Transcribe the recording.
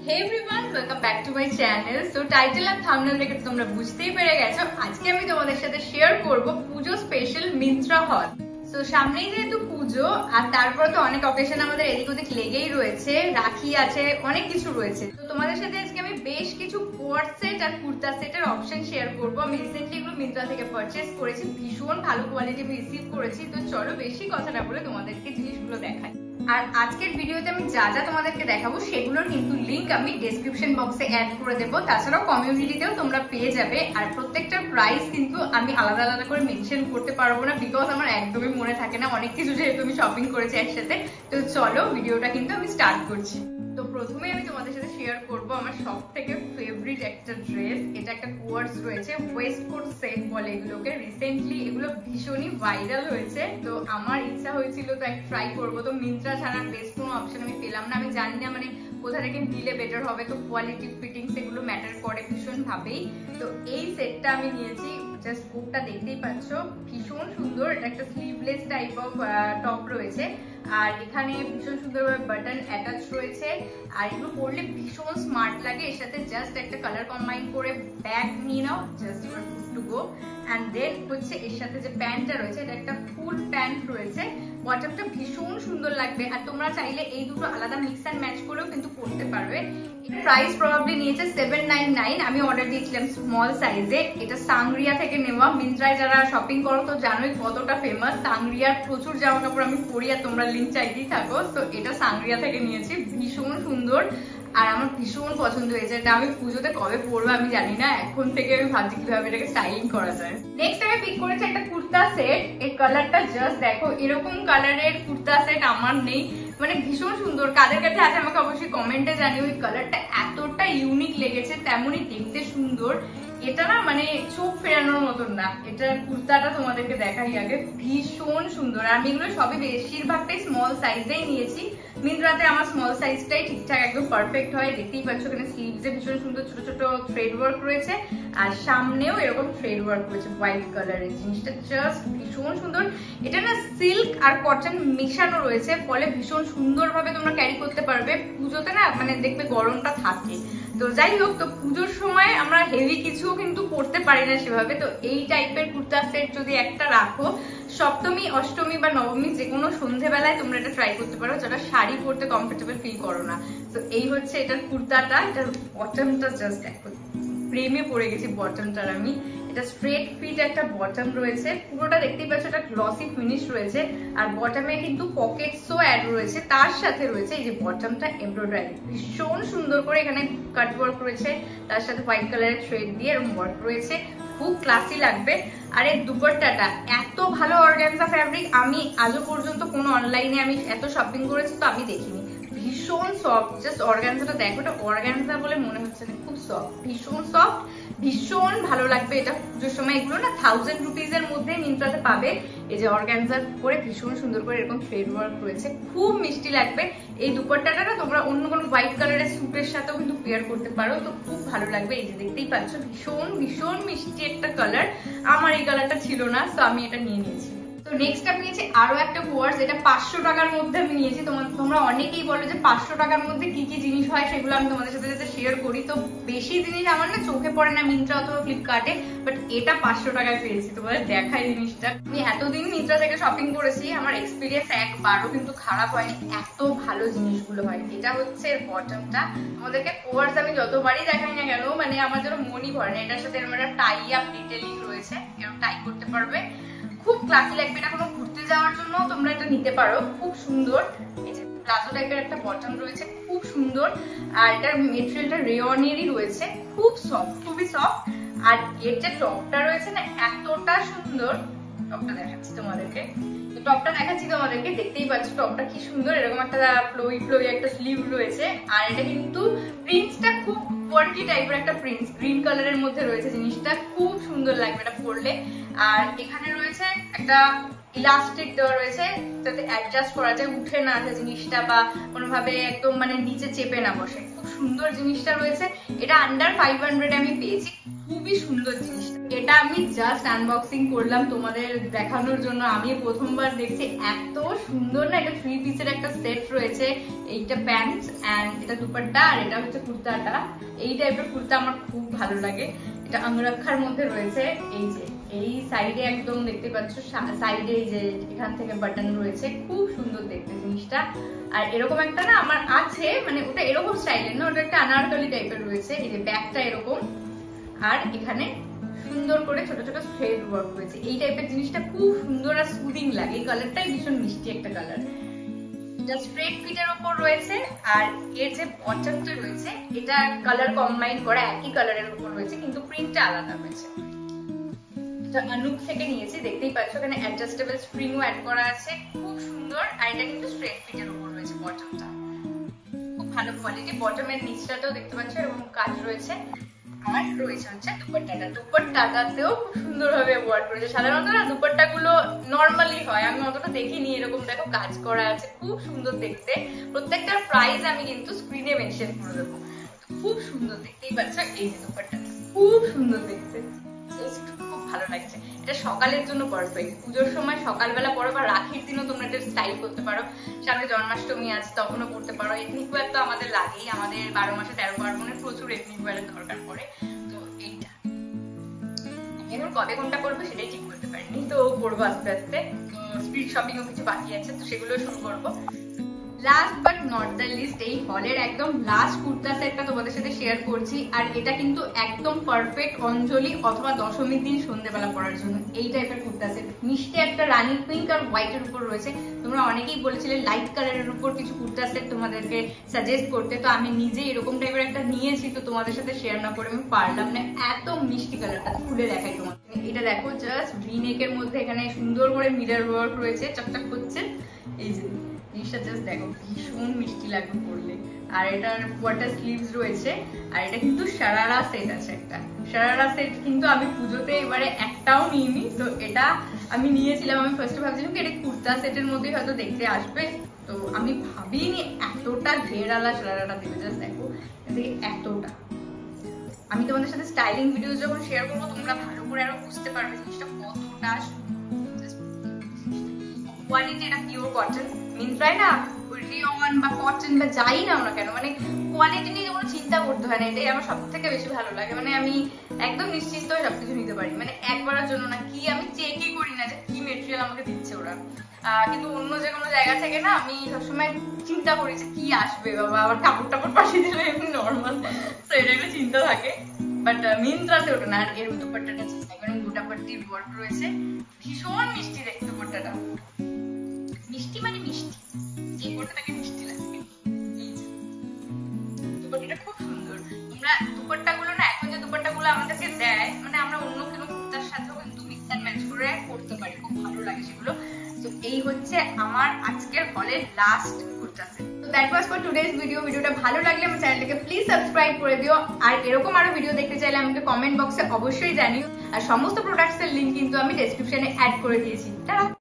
Hey everyone, welcome back to my channel. So title and thumbnail দেখে তোমরা বুঝতেই পেরে গেছো আজকে আমি তোমাদের সাথে শেয়ার করব পুজো স্পেশাল মিন্ত্রা হল। সো সামনেই যেহেতু পুজো আর তারপর তো অনেক অকেশন আমাদের এদিক ওদিক লেগেই রয়েছে, রাখি আছে, অনেক কিছু রয়েছে। তো তোমাদের সাথে আজকে আমি বেশ কিছু কোট সেট আর কুর্তা সেটের অপশন শেয়ার করব। আমি রিসেন্টলি এগুলো মিন্ত্রা থেকে পারচেজ করেছি, ভীষণ ভালো কোয়ালিটি আমি রিসিভ করেছি। তো চলো বেশি কথা না বলে তোমাদেরকে জিনিসগুলো দেখাই। আর আজকের ভিডিওতে আমি যা যা তোমাদেরকে দেখাবো সেগুলোর কিন্তু লিংক আমি ডেসক্রিপশন বক্সে অ্যাড করে দেবো, তাছাড়াও কমিউনিটিতেও তোমরা পেয়ে যাবে। আর প্রত্যেকটার প্রাইস কিন্তু আমি আলাদা আলাদা করে মেনশন করতে পারবো না, বিকজ আমার একদমই মনে থাকে না, অনেক কিছু যেহেতু আমি শপিং করেছি একসাথে। তো চলো ভিডিওটা কিন্তু আমি স্টার্ট করছি। তো প্রথমে আমি তোমাদের সাথে শেয়ার করব আমার সব থেকে ফেভারিট একটা ড্রেস। এটা একটা কোয়ার্স রয়েছে, ওয়েস্ট কোট সেট বলে এগুলোকে। রিসেন্টলি এগুলো ভীষণই ভাইরাল হয়েছে, তো আমার ইচ্ছা হয়েছিল তো এক ট্রাই করবো। তো মিন্ত্রা ছাড়া বেস্ট কোনো অপশন আমি পেলাম না। আমি জানি না মানে কোথা থেকে নিলে বেটার হবে, তো কোয়ালিটি ফিটিংস এগুলো ম্যাটার করে ভীষণ ভাবেই। তো এই সেটটা আমি নিয়েছি, জাস্ট বুকটা দেখতেই পাচ্ছ, ভীষণ সুন্দর। এটা একটা স্লিভলেস টাইপ অফ টপ রয়েছে, আর এখানে ভীষণ সুন্দরভাবে বাটন অ্যাটাচ রয়েছে। আর এগুলো পরলে ভীষণ স্মার্ট লাগে। এর সাথে জাস্ট একটা কালার কম্বাইন করে ব্যাগ নিয়ে নাও, just your good to go. And then হচ্ছে এর সাথে যে প্যান্টটা রয়েছে, এটা একটা ফুল প্যান্ট রয়েছে। বটমটা ভীষণ সুন্দর লাগবে, আর তোমরা চাইলে এই দুটো আলাদা মিক্স অ্যান্ড ম্যাচ করেও কিন্তু পরতে পারবে। প্রাইস প্রবাবলি নিয়েছে 799। আমি অর্ডার দিয়েছিলাম স্মল সাইজে। এটা সাংরিয়া থেকে নেওয়া। মিন্ত্রায় যারা শপিং করো তো জানোই কতটা ফেমাস। সাংরিয়ার প্রচুর জামা কাপড় আমি পরি, আর তোমরা লিঙ্ক চাইতেই থাকো। তো এটা সাংরিয়া থেকে নিয়েছি, ভীষণ সুন্দর আর আমার ভীষণ পছন্দ হয়েছে। এটা আমি পুজোতে কবে পরবো আমি জানি না, এখন থেকে আমি ভাবছি কিভাবে এটাকে স্টাইলিং করা যায়। নেক্সট আমি পিক করেছি একটা কুর্তা সেট। এই কালারটা জাস্ট দেখো, এরকম কালারের কুর্তা সেট আমার নেই, মানে ভীষণ সুন্দর। কাদের কাছে আছে আমাকে অবশ্যই কমেন্টে জানিও। ওই কালারটা এতটা ইউনিক লেগেছে, তেমনই দেখতে সুন্দর। এটা না মানে চোখ ফেরানোর মতন না। এটার কুর্তাটা তোমাদেরকে দেখাই আগে, ভীষণ সুন্দর। আমি এগুলো সবই বেশিরভাগটাই স্মল সাইজেই নিয়েছি। মিন্ত্রাতে আমার স্মল সাইজটাই ঠিকঠাক একদম পারফেক্ট হয়। দেখতেই পাচ্ছ এখানে স্লিভসে ভীষণ সুন্দর ছোট ছোট থ্রেড ওয়ার্ক রয়েছে, আর সামনেও এরকম থ্রেড ওয়ার্ক রয়েছে হোয়াইট কালারের। জিনিসটা জাস্ট ভীষণ সুন্দর। এটা না সিল্ক আর কটন মিশানো রয়েছে, ফলে ভীষণ সুন্দরভাবে তোমরা ক্যারি করতে পারবে। পুজোতে না মানে দেখবে গরমটা থাকে, তো যাই হোক, তো পুজোর সময় আমরা হেভি কিছু কিন্তু পরতে পারি না সেভাবে। তো এই টাইপের কুর্তা সেট যদি একটা রাখো, সপ্তমী অষ্টমী বা নবমী যে কোনো সন্ধ্যেবেলায় তোমরা এটা ট্রাই করতে পারো, যারা শাড়ি পরতে কমফোর্টেবল ফিল করো না। তো এই হচ্ছে এটার কুর্তাটা। এটার বটমটা জাস্ট দেখো, প্রেমে পড়ে গেছি বটমটার আমি। এটা স্ট্রেট ফিট একটা বটম রয়েছে, পুরোটা দেখতেই পাচ্ছ এটা গ্লসি ফিনিশ রয়েছে। আর বটমে কিন্তু পকেটসও অ্যাড রয়েছে, তার সাথে রয়েছে এই যে বটমটা এমব্রয়ডারি ভীষণ সুন্দর করে। এখানে কাট ওয়ার্ক রয়েছে, তার সাথে হোয়াইট কালারের থ্রেড দিয়ে এরকম ওয়ার্ক রয়েছে, খুব ক্লাসি লাগবে। আর এর দুপাট্টাটা এত ভালো অর্গানজা ফ্যাব্রিক, আমি আজও পর্যন্ত কোনো অনলাইনে আমি এত শপিং করেছি তো আমি দেখিনি। ভীষণ সফট, জাস্ট অর্গানজাটা দেখো, এটা অর্গানজা বলে মনে হচ্ছে না, খুব সফট, ভীষণ সফট, ভীষণ ভালো লাগবে। এটা পুজোর সময় এগুলো না 1000 রুপিজের মধ্যে মিন্ত্রাতে পাবে। এই যে অর্গানজা করে ভীষণ সুন্দর করে এরকম থ্রেড ওয়ার্ক রয়েছে, খুব মিষ্টি লাগবে। এই দুপাট্টাটা না তোমরা অন্য কোনো হোয়াইট কালারের স্যুটের সাথেও কিন্তু পেয়ার করতে পারো, তো খুব ভালো লাগবে। এই যে দেখতেই পাচ্ছ ভীষণ ভীষণ মিষ্টি একটা কালার। আমার এই কালারটা ছিল না, তো আমি এটা নিয়ে নিয়েছি। তো নেক্সট আমি নিয়েছি আরো একটা কোয়ার্স। এটা 500 টাকার মধ্যে আমি নিয়েছি। তোমরা অনেকেই বলো যে 500 টাকার মধ্যে কি কি জিনিস হয় সেগুলো আমি তোমাদের সাথে যাতে শেয়ার করি। তো বেশি জিনিস আমার না চোখে পড়ে না মিন্ত্রা অথবা ফ্লিপকার্টে, বাট এটা 500 টাকায় পেয়েছি। তোমাদের দেখাই জিনিসটা। আমি এতদিন মিন্ত্রা থেকে শপিং করেছি, আমার এক্সপিরিয়েন্স একবারও কিন্তু খারাপ হয়নি, এত ভালো জিনিসগুলো হয়। এটা হচ্ছে এর বটমটা। আমাদেরকে কোয়ার্স আমি যতবারই দেখাই না কেন মানে আমার যেন মনই ভরে না। এটার সাথে এরকম একটা টাই আপ ডিটেইলিং রয়েছে, এরকম টাই করতে পারবে, খুব ক্লাসি লাগবে। এটা কোনো ঘুরতে যাওয়ার জন্য তোমরা এটা নিতে পারো, খুব সুন্দর। এই যে প্লাজো টাইপের একটা বটম রয়েছে, খুব সুন্দর। আর এটার মেটেরিয়ালটা রেয়নেরই রয়েছে, খুব সফট, খুবই সফট। আর এর যে টপটা রয়েছে না এতটা সুন্দর, টপটা দেখাচ্ছি তোমাদেরকে। টপটা দেখাচ্ছি তোমাদেরকে, দেখতেই পাচ্ছ টপটা কি সুন্দর। এরকম একটা ফ্লোই ফ্লোই একটা স্লিভ রয়েছে, আর এটা কিন্তু প্রিন্টসটা খুব ওয়ার্কি টাইপের একটা প্রিন্টস, গ্রিন কালারের মধ্যে রয়েছে। জিনিসটা খুব সুন্দর লাগবে এটা পরলে। আর এখানে রয়েছে একটা ইলাস্টিক দেওয়া রয়েছে যাতে অ্যাডজাস্ট করা যায়, উঠে না আসে জিনিসটা বা কোনোভাবে একদম মানে নিচে চেপে না বসে। খুব সুন্দর জিনিসটা রয়েছে। এটা আন্ডার 500 আমি পেয়েছি। খুবই সুন্দর জিনিস। এটা আমি জাস্ট আনবক্সিং করলাম তোমাদের দেখানোর জন্য। আমি প্রথমবার দেখছি, এত সুন্দর না। এটা 3 পিসের একটা সেট রয়েছে। এইটা প্যান্ট এন্ড এটা দুপাট্টা, আর এটা হচ্ছে কুর্তাটা। এই টাইপের কুর্তা আমার খুব ভালো লাগে। এটা অঙ্গরক্ষার মধ্যে রয়েছে। এই যে এই সাইডে একদম দেখতে পাচ্ছ, সাইডে এই যে এখান থেকে বাটন রয়েছে, খুব সুন্দর দেখতে জিনিসটা। আর এরকম একটা না আমার আছে, মানে ওটা এরকম স্টাইলের না, ওটা একটা আনারকলি টাইপের রয়েছে। এই যে ব্যাকটা এরকম, আর এখানে সুন্দর করে ছোট ছোট থ্রেড ওয়ার্ক রয়েছে। এই টাইপের জিনিসটা খুব সুন্দর আর সুদিং লাগে। এই কালারটাই ভীষণ মিষ্টি একটা কালার। এটা স্ট্রেট ফিটের উপর রয়েছে, আর এর যে বটমটা রয়েছে এটা কালার কম্বাইন করা, একই কালারের উপর রয়েছে কিন্তু প্রিন্টটা আলাদা রয়েছে। এটা অনুক থেকে নিয়েছি, দেখতেই পাচ্ছ এখানে অ্যাডজাস্টেবল স্প্রিংও অ্যাড করা আছে, খুব সুন্দর। আর এটা কিন্তু স্ট্রেট ফিটের উপর রয়েছে বটমটা, খুব ভালো কোয়ালিটি। বটমের নিচটাতেও দেখতে পাচ্ছ এরকম কাজ রয়েছে। আর রয়েছে হচ্ছে দুপাট্টাটা। দুপাট্টাটাতেও খুব সুন্দর ভাবে ওয়ার্ক করেছে। সাধারণত না দুপাট্টা গুলো নর্মালি হয়, আমি অতটা দেখিনি। এরকম দেখো কাজ করা আছে, খুব সুন্দর দেখতে। প্রত্যেকটার প্রাইস আমি কিন্তু স্ক্রিনে মেনশন করে দেবো। খুব সুন্দর, দেখতেই পাচ্ছ এই যে দুপাট্টাটা খুব সুন্দর দেখতে, খুব ভালো লাগছে। এটা সকালের জন্য পারফেক্ট। পুজোর সময় সকালবেলা পরো বা রাখির দিনও তোমরা এটা স্টাইল করতে পারো। সামনে জন্মাষ্টমী আছে, তখনও করতে পারো। এথনিক ওয়্যার তো আমাদের লাগেই, আমাদের 12 মাসে 13 পার্বণে প্রচুর এথনিক ওয়্যারের দরকার পড়ে। তো এইটা এখন কবে কোনটা করবো সেটাই ঠিক করতে পারিনি, তো করবো আস্তে আস্তে। তো স্পিড শপিং ও কিছু বাকি আছে, তো সেগুলো শুরু করবো। Last but not the least, এই হলের একদম লাস্ট কুর্তা সেটটা তোমাদের সাথে শেয়ার করছি। আর এটা কিন্তু একদম পারফেক্ট অঞ্জলি অথবা দশমীর দিন সন্ধ্যেবেলা পরার জন্য। এই টাইপের কুর্তা সেট, মিষ্টি একটা রানি পিঙ্ক আর হোয়াইটের উপর রয়েছে। তোমরা অনেকেই বলেছিলে লাইট কালারের উপর কিছু কুর্তা সেট তোমাদেরকে সাজেস্ট করতে, তো আমি নিজে এরকম টাইপের একটা নিয়েছি। তো তোমাদের সাথে শেয়ার না করে আমি পারলাম না। এত মিষ্টি কালারটা, খুলে দেখাই তোমার। এটা দেখো জাস্ট ভি নেকের মধ্যে এখানে সুন্দর করে মিরর ওয়ার্ক রয়েছে, চকচক করছে। এই যে জিনিসটা জাস্ট দেখো, ভীষণ মিষ্টি লাগবে পরলে। আর এটার কোয়ার্টার স্লিভস রয়েছে। আর এটা কিন্তু সারারা সেট আছে একটা। সারারা সেট কিন্তু আমি পুজোতে এবারে একটাও নিইনি, তো এটা আমি নিয়েছিলাম। আমি ফার্স্টে ভাবছিলাম কি এটা কুর্তা সেটের মধ্যেই হয়তো দেখতে আসবে, তো আমি ভাবিনি এতটা ঘেরালা সারারাটা দেবে। জাস্ট দেখো এতটা। আমি তোমাদের সাথে স্টাইলিং ভিডিও যখন শেয়ার করবো তোমরা ভালো করে আরো বুঝতে পারবে জিনিসটা কতটা কোয়ালিটি। এটা পিওর কটন। মিন্ত্রায় না রিয়ন বা কটন বা যাই না আমরা কেন, মানে কোয়ালিটি নিয়ে কোনো চিন্তা করতে হয় না। এটাই আমার সব থেকে বেশি ভালো লাগে। মানে আমি একদম নিশ্চিন্ত হয়ে সবকিছু নিতে পারি, মানে একবারের জন্য না। কি আমি চেকই করি না যে কি মেটেরিয়াল আমাকে দিচ্ছে ওরা। কিন্তু অন্য যে কোনো জায়গা থেকে না আমি সবসময় চিন্তা করি যে কি আসবে, বাবা আবার কাপড় টাপড় পাঠিয়ে দিলে এমনি নর্মাল, তো এটা একটা চিন্তা থাকে। বাট মিন্ত্রাতে ওটা না। আর এর দুপাট্টাটা একদম গোটাপাট্টির ওয়ার্ক রয়েছে, ভীষণ মিষ্টি দেখতে। দুপাট্টাটা মিষ্টি, মানে মিষ্টি, যে দুপাট্টাটাকে মিষ্টি লাগবে। দুপাট্টাটা খুব সুন্দর। তোমরা দুপাট্টাগুলো না, এখন যে দুপাট্টাগুলো আমাদেরকে দেয়, মানে আমরা অন্য কোনো কুর্তার সাথেও কিন্তু মিক্স এন্ড ম্যাচ করে করতে পারি, খুব ভালো লাগে সেগুলো। তো এই হচ্ছে আমার আজকের হলের লাস্ট কুর্তা সেট। তো that was for today's video. ভিডিওটা ভালো লাগলে আমার চ্যানেলটাকে প্লিজ সাবস্ক্রাইব করে দিও। আর এরকম আরো ভিডিও দেখতে চাইলে আমাকে কমেন্ট বক্সে অবশ্যই জানিও। আর সমস্ত প্রোডাক্টস এর লিংক কিন্তু আমি ডেসক্রিপশনে অ্যাড করে দিয়েছি। টাটা।